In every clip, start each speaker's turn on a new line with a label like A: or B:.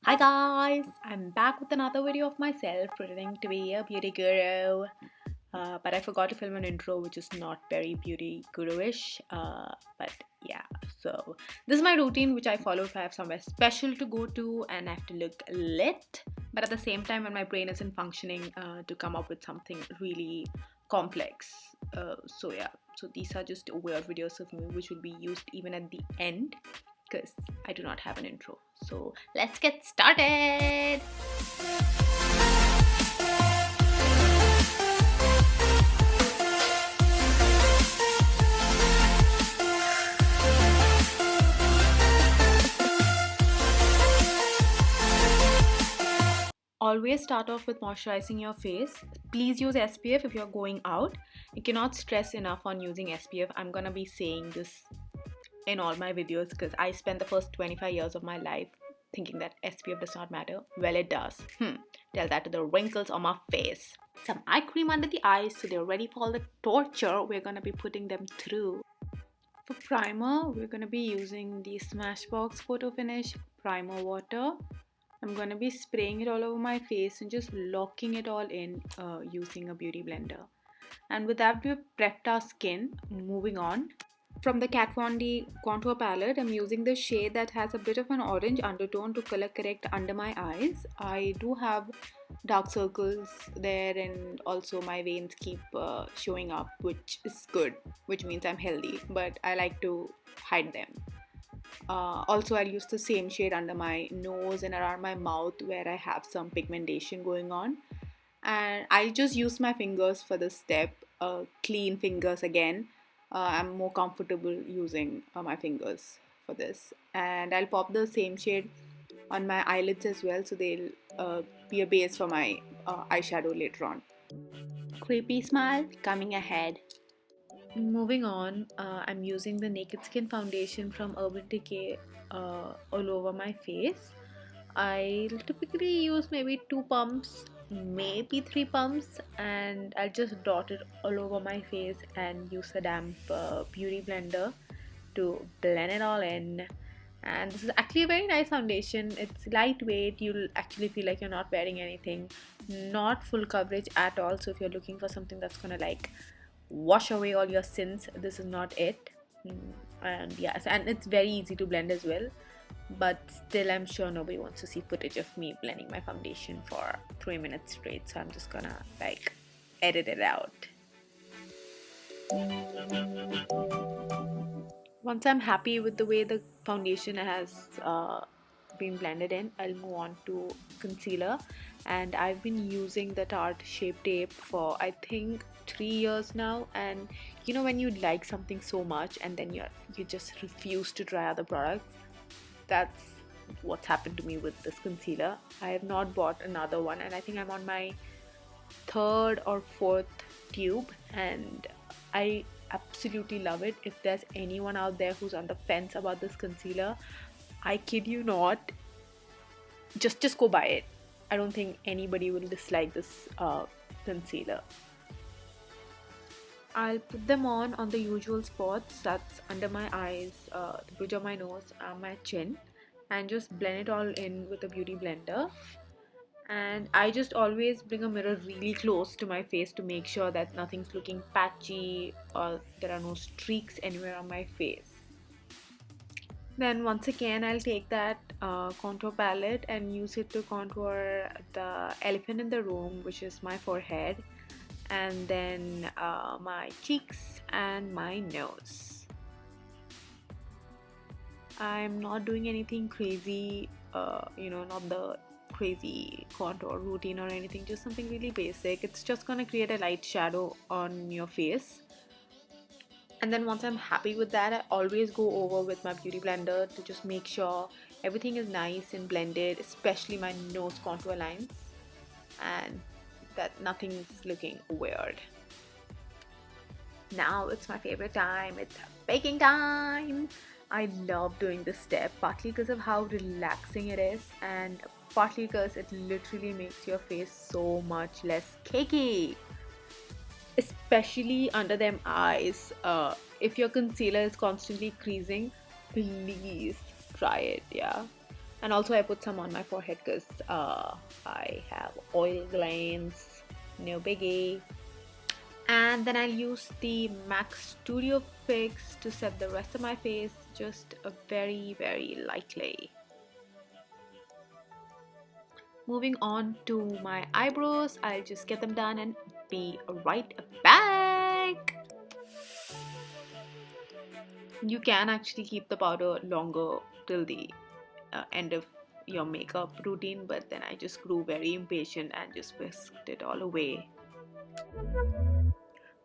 A: Hi guys, I'm back with another video of myself pretending to be a beauty guru. But I forgot to film an intro which is not very beauty guru-ish. But yeah, so this is my routine which I follow if I have somewhere special to go to and I have to look lit. But at the same time when my brain isn't functioning to come up with something really complex. So yeah, so these are just weird videos of me which will be used even at the end because I do not have an intro. So let's get started! Always start off with moisturizing your face. Please use SPF if you're going out. You cannot stress enough on using SPF. I'm gonna be saying this in all my videos because I spent the first 25 years of my life thinking that SPF does not matter. Well, it does. Tell that to the wrinkles on my face. Some eye cream under the eyes so they're ready for all the torture we're gonna be putting them through. For primer, we're gonna be using the Smashbox Photo Finish Primer Water. I'm gonna be spraying it all over my face and just locking it all in using a beauty blender. And with that, we've prepped our skin. Moving on. From the Kat Von D contour palette, I'm using the shade that has a bit of an orange undertone to color correct under my eyes. I do have dark circles there and also my veins keep showing up, which is good, which means I'm healthy, but I like to hide them. Also, I'll use the same shade under my nose and around my mouth where I have some pigmentation going on. And I just use my fingers for this step, clean fingers again. I'm more comfortable using my fingers for this. And I'll pop the same shade on my eyelids as well so they'll be a base for my eyeshadow later on. Creepy smile coming ahead. Moving on, I'm using the Naked Skin foundation from Urban Decay all over my face. I typically use maybe 2 pumps, maybe 3 pumps, and I'll just dot it all over my face and use a damp beauty blender to blend it all in. And this is actually a very nice foundation. It's lightweight, you'll actually feel like you're not wearing anything, not full coverage at all. So if you're looking for something that's gonna like wash away all your sins, this is not it. And yes, and it's very easy to blend as well, but still I'm sure nobody wants to see footage of me blending my foundation for 3 minutes straight, so I'm just gonna like edit it out. Once I'm happy with the way the foundation has been blended in, I'll move on to concealer, and I've been using the Tarte Shape Tape for I think 3 years now. And you know when you like something so much and then you just refuse to try other products, that's what's happened to me with this concealer. I have not bought another one and I think I'm on my third or fourth tube and I absolutely love it. If there's anyone out there who's on the fence about this concealer, I kid you not, just go buy it. I don't think anybody will dislike this concealer. I'll put them on the usual spots, that's under my eyes, the bridge of my nose, my chin, and just blend it all in with a beauty blender. And I just always bring a mirror really close to my face to make sure that nothing's looking patchy or there are no streaks anywhere on my face. Then once again I'll take that contour palette and use it to contour the elephant in the room, which is my forehead, and then my cheeks and my nose. I'm not doing anything crazy, not the crazy contour routine or anything, just something really basic. It's just gonna create a light shadow on your face. And then once I'm happy with that, I always go over with my beauty blender to just make sure everything is nice and blended, especially my nose contour lines, and that nothing's looking weird. Now it's my favorite time, it's baking time. I love doing this step, partly because of how relaxing it is and partly because it literally makes your face so much less cakey, especially under them eyes. If your concealer is constantly creasing, please try it. Yeah, And also I put some on my forehead because I have oil glands, no biggie. And then I'll use the MAC Studio Fix to set the rest of my face just very lightly. Moving on to my eyebrows, I'll just get them done and be right back. You can actually keep the powder longer till the end of your makeup routine, but then I just grew very impatient and just whisked it all away.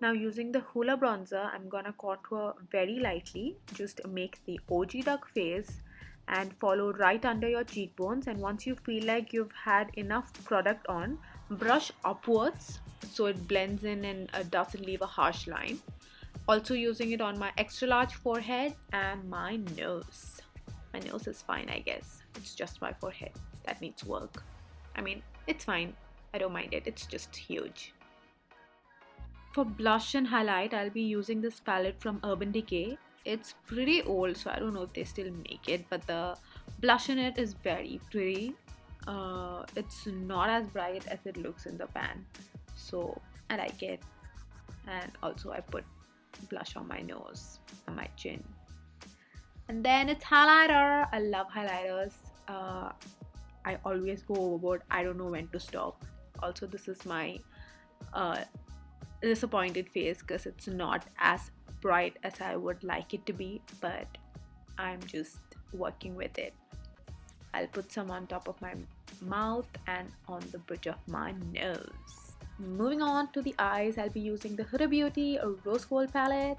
A: Now using the Hoola bronzer, I'm gonna contour very lightly, just make the OG duck face and follow right under your cheekbones, and once you feel like you've had enough product on, brush upwards so it blends in and doesn't leave a harsh line. Also using it on my extra large forehead and my nose. My nose is fine, I guess. It's just my forehead that needs work. I mean, it's fine. I don't mind it. It's just huge. For blush and highlight, I'll be using this palette from Urban Decay. It's pretty old, so I don't know if they still make it, but the blush in it is very pretty. It's not as bright as it looks in the pan, so I like it. And also I put blush on my nose and my chin. And then it's highlighter. I love highlighters. I always go overboard. I don't know when to stop. Also, this is my disappointed face because it's not as bright as I would like it to be, but I'm just working with it. I'll put some on top of my mouth and on the bridge of my nose. Moving on to the eyes, I'll be using the Huda Beauty Rose Gold palette.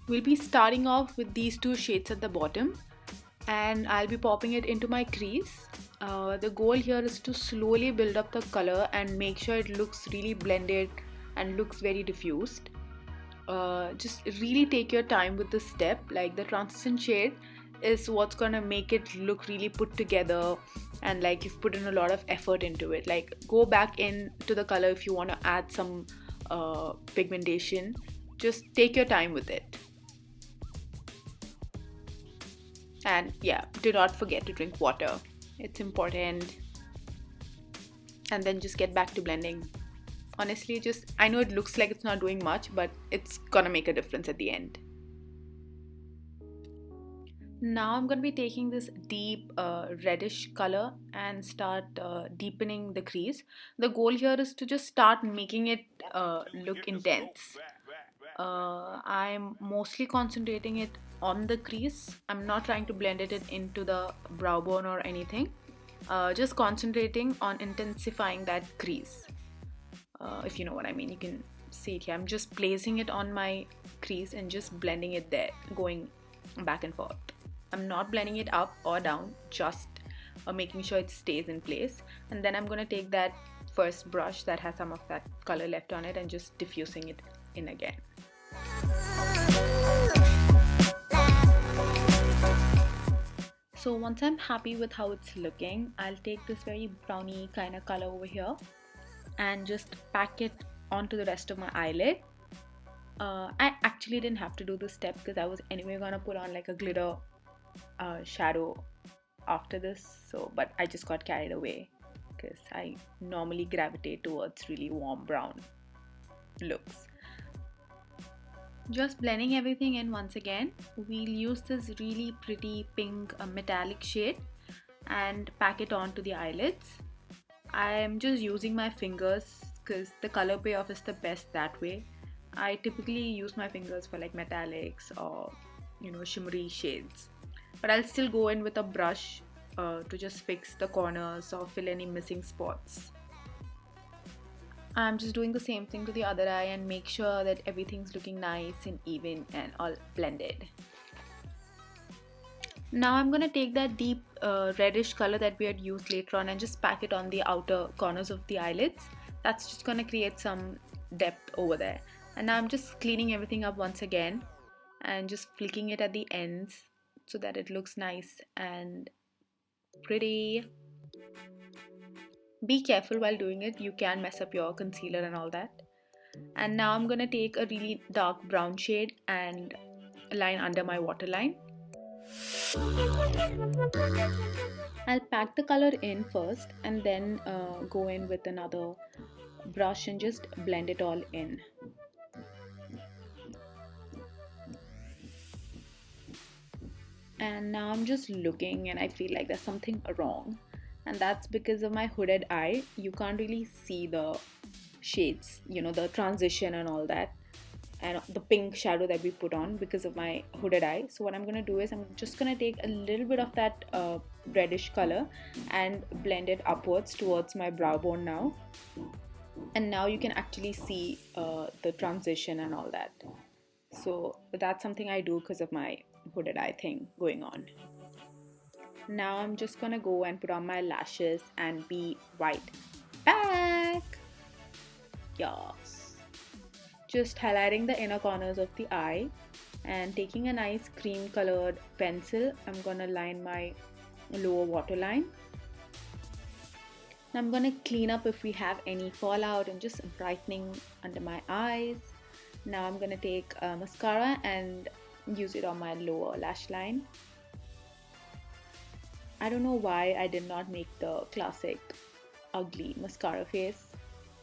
A: We'll be starting off with these two shades at the bottom, and I'll be popping it into my crease. The goal here is to slowly build up the color and make sure it looks really blended and looks very diffused. Just really take your time with this step. Like, the transition shade is what's gonna make it look really put together and like you've put in a lot of effort into it. Like, go back into the color if you want to add some pigmentation. Just take your time with it. And yeah, do not forget to drink water. It's important. And then just get back to blending. Honestly, just, I know it looks like it's not doing much, but it's gonna make a difference at the end. Now I'm gonna be taking this deep reddish color and start deepening the crease. The goal here is to just start making it look intense. I'm mostly concentrating it on the crease. I'm not trying to blend it into the brow bone or anything. Just concentrating on intensifying that crease. If you know what I mean, you can see it here. I'm just placing it on my crease and just blending it there, going back and forth. I'm not blending it up or down, just making sure it stays in place. And then I'm gonna take that first brush that has some of that color left on it and just diffusing it in again. So once I'm happy with how it's looking, I'll take this very browny kind of color over here and just pack it onto the rest of my eyelid. I actually didn't have to do this step because I was anyway gonna put on like a glitter shadow after this, but I just got carried away because I normally gravitate towards really warm brown looks. Just blending everything in once again. We'll use this really pretty pink metallic shade and pack it onto the eyelids. I'm just using my fingers because the color payoff is the best that way. I typically use my fingers for like metallics or shimmery shades, but I'll still go in with a brush to just fix the corners or fill any missing spots. I'm just doing the same thing to the other eye and make sure that everything's looking nice and even and all blended. Now I'm gonna take that deep reddish color that we had used later on and just pack it on the outer corners of the eyelids. That's just gonna create some depth over there. And now I'm just cleaning everything up once again and just flicking it at the ends so that it looks nice and pretty. Be careful while doing it, you can mess up your concealer and all that. And now I'm gonna take a really dark brown shade and line under my waterline. I'll pack the color in first and then go in with another brush and just blend it all in. And now I'm just looking and I feel like there's something wrong, and that's because of my hooded eye. You can't really see the shades, the transition and all that, and the pink shadow that we put on because of my hooded eye. So what I'm gonna do is I'm just gonna take a little bit of that reddish color and blend it upwards towards my brow bone now, and now you can actually see the transition and all that. So that's something I do because of my hooded eye thing going on. Now I'm just gonna go and put on my lashes and be right back. Yes. Just highlighting the inner corners of the eye and taking a nice cream colored pencil, I'm gonna line my lower waterline. Now I'm gonna clean up if we have any fallout and just brightening under my eyes. Now I'm gonna take mascara and use it on my lower lash line. I don't know why I did not make the classic ugly mascara face.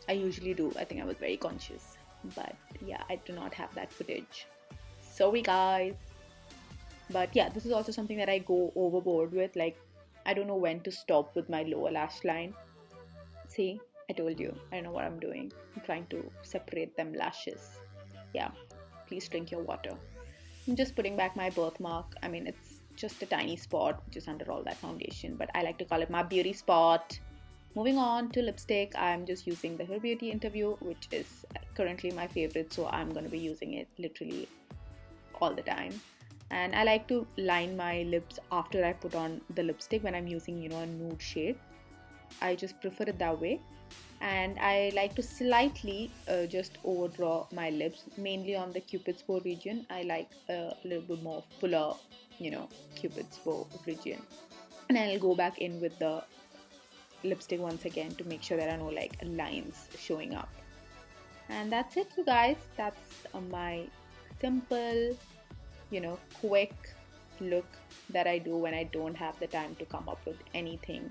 A: I usually do. I think I was very conscious. But yeah, I do not have that footage. Sorry guys. But yeah, this is also something that I go overboard with. Like, I don't know when to stop with my lower lash line. See, I told you. I know what I'm doing. I'm trying to separate them lashes. Yeah, please drink your water. I'm just putting back my birthmark. I mean, it's just a tiny spot just under all that foundation, but I like to call it my beauty spot. Moving on to lipstick, I'm just using the Her Beauty Interview, which is currently my favorite, so I'm going to be using it literally all the time. And I like to line my lips after I put on the lipstick when I'm using, a nude shade. I just prefer it that way. And I like to slightly just overdraw my lips, mainly on the Cupid's bow region. I like a little bit more fuller, Cupid's bow region. And I'll go back in with the lipstick once again to make sure there are no like lines showing up. And that's it, you guys. That's my simple, quick look that I do when I don't have the time to come up with anything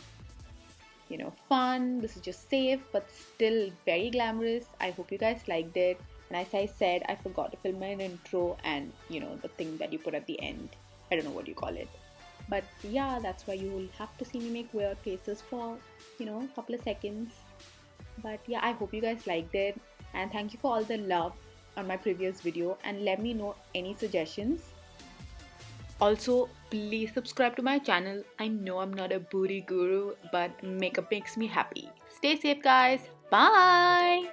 A: fun. This is just safe but still very glamorous. I hope you guys liked it. And as I said, I forgot to film an intro and the thing that you put at the end. I don't know what you call it. But yeah, that's why you will have to see me make weird faces for a couple of seconds. But yeah, I hope you guys liked it. And thank you for all the love on my previous video. And let me know any suggestions. Also, please subscribe to my channel. I know I'm not a booty guru, but makeup makes me happy. Stay safe, guys. Bye!